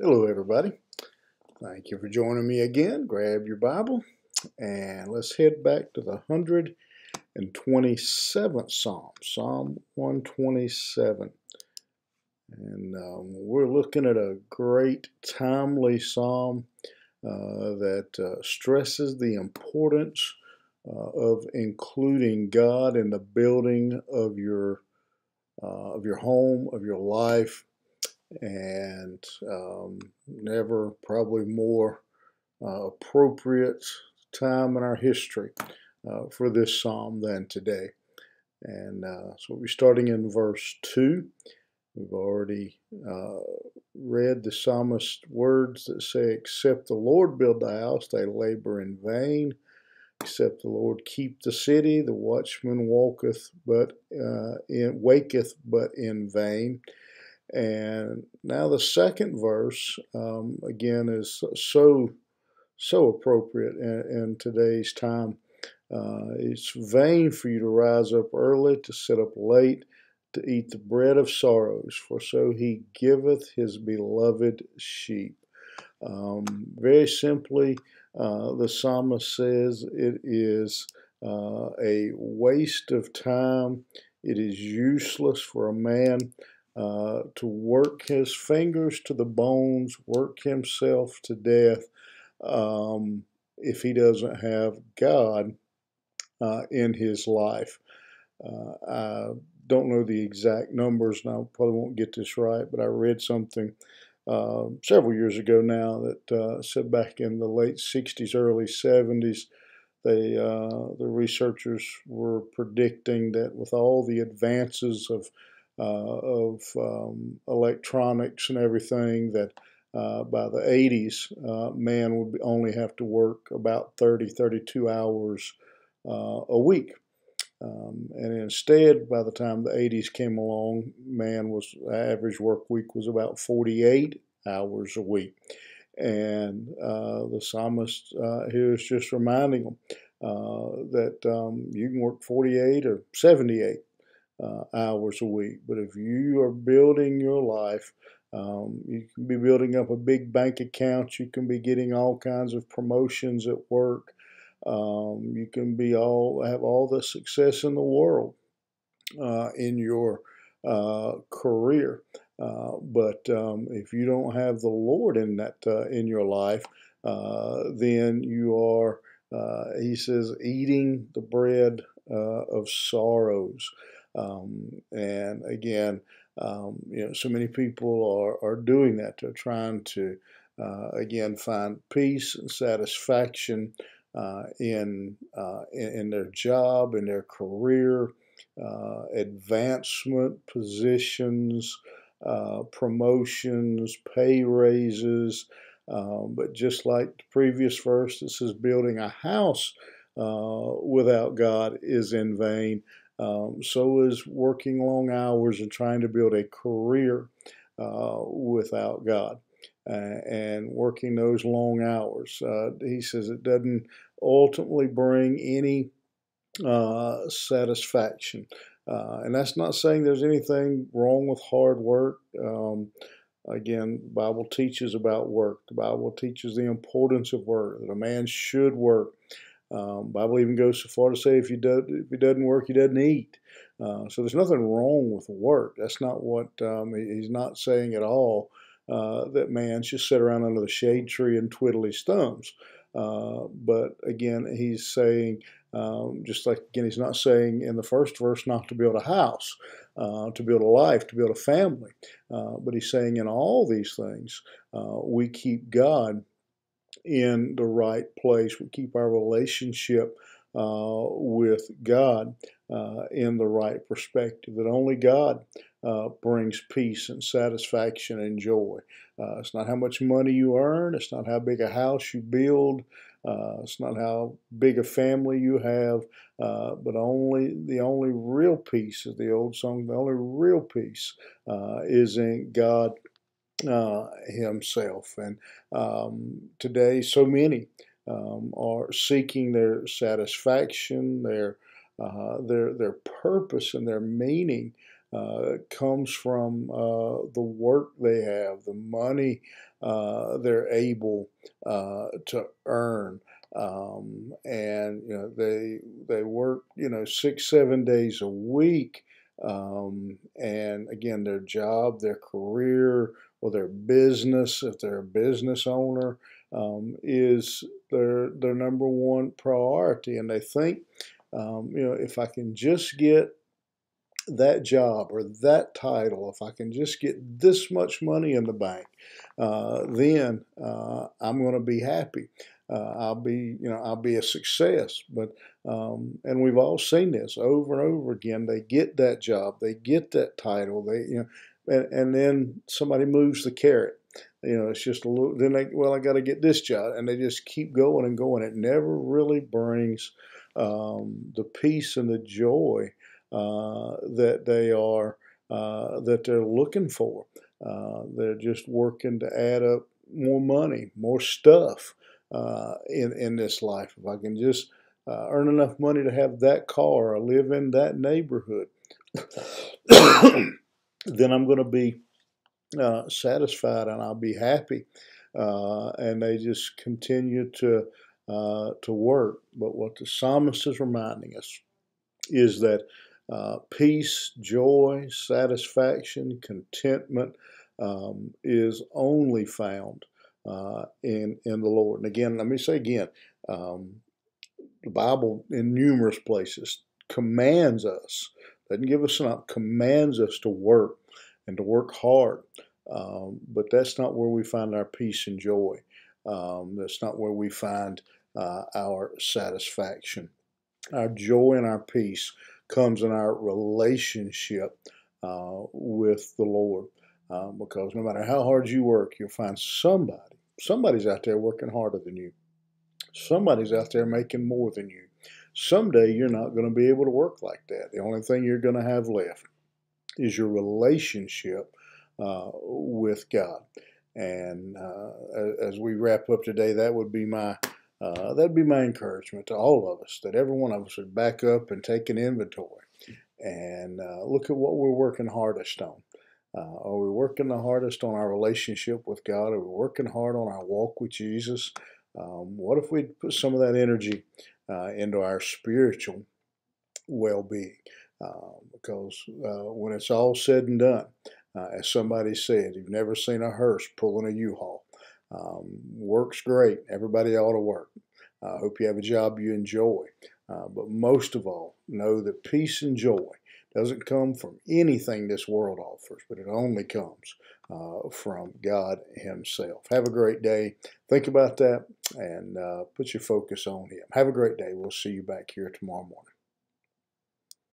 Hello, everybody. Thank you for joining me again. Grab your Bible and let's head back to the 127th Psalm, Psalm 127. And we're looking at a great, timely psalm that stresses the importance of including God in the building of your home, of your life, and never probably more appropriate time in our history for this psalm than today. And so we're starting in verse 2. We've already read the psalmist's words that say, "Except the Lord build the house, they labor in vain. Except the Lord keep the city, the watchman waketh but in vain." And now the second verse, again, is so appropriate in today's time. It's vain for you to rise up early, to sit up late, to eat the bread of sorrows, for so he giveth his beloved sheep. Very simply, the psalmist says it is a waste of time. It is useless for a man to work his fingers to the bones, work himself to death, if he doesn't have God in his life. I don't know the exact numbers, and I probably won't get this right, but I read something several years ago now that said back in the late 60s, early 70s, the researchers were predicting that with all the advances of electronics and everything, that by the 80s, man would only have to work about 30, 32 hours a week. And instead, by the time the 80s came along, the average work week was about 48 hours a week. And the psalmist here is just reminding them that you can work 48 or 78 hours a week. But if you are building your life, you can be building up a big bank account. You can be getting all kinds of promotions at work. You can have all the success in the world in your career. But if you don't have the Lord in your life, then you are, he says, eating the bread of sorrows. And again, so many people are doing that. They're trying to again find peace and satisfaction in their job, in their career, advancement, positions, promotions, pay raises. But just like the previous verse that says building a house without God is in vain, so is working long hours and trying to build a career without God. And working those long hours. He says it doesn't ultimately bring any satisfaction. And that's not saying there's anything wrong with hard work. Again, the Bible teaches about work. The Bible teaches the importance of work, that a man should work. Bible even goes so far to say if he doesn't work, he doesn't eat. So there's nothing wrong with work. That's not what he's not saying at all. That man should sit around under the shade tree and twiddle his thumbs. But again, he's saying, just like again, he's not saying in the first verse not to build a house, to build a life, to build a family. But he's saying in all these things, we keep God in the right place. We keep our relationship with God in the right perspective. That only God brings peace and satisfaction and joy. It's not how much money you earn. It's not how big a house you build. It's not how big a family you have. But the only real peace, is the old song. The only real peace is in God himself. And today, so many are seeking their satisfaction, their purpose, and their meaning comes from the work they have, the money they're able to earn. And they work 6 7 days a week, and again their job, their career, or their business, if they're a business owner, is their number one priority, and they think, if I can just get that job or that title, if I can just get this much money in the bank, then I'm going to be happy. I'll be a success. But and we've all seen this over and over again. They get that job, they get that title, and then somebody moves the carrot. It's just a little. Then I got to get this job, and they just keep going and going. It never really brings the peace and the joy that they're looking for. They're just working to add up more money, more stuff in this life. If I can just earn enough money to have that car or live in that neighborhood, then I'm going to be satisfied and I'll be happy. And they just continue to work. But what the psalmist is reminding us is that peace, joy, satisfaction, contentment is only found in the Lord. And again, let me say again, the Bible in numerous places commands us, doesn't give us enough, commands us to work and to work hard. But that's not where we find our peace and joy. That's not where we find our satisfaction. Our joy and our peace comes in our relationship with the Lord. Because no matter how hard you work, you'll find somebody's out there working harder than you. Somebody's out there making more than you. Someday you're not going to be able to work like that. The only thing you're going to have left is your relationship with God. And as we wrap up today, that'd be my encouragement to all of us, that every one of us would back up and take an inventory and look at what we're working hardest on. Are we working the hardest on our relationship with God? Are we working hard on our walk with Jesus? What if we put some of that energy into our spiritual well-being? Because when it's all said and done, as somebody said, you've never seen a hearse pulling a U-Haul. Work's great. Everybody ought to work. I hope you have a job you enjoy. But most of all, know that peace and joy doesn't come from anything this world offers, but it only comes from God Himself. Have a great day. Think about that and put your focus on Him. Have a great day. We'll see you back here tomorrow morning.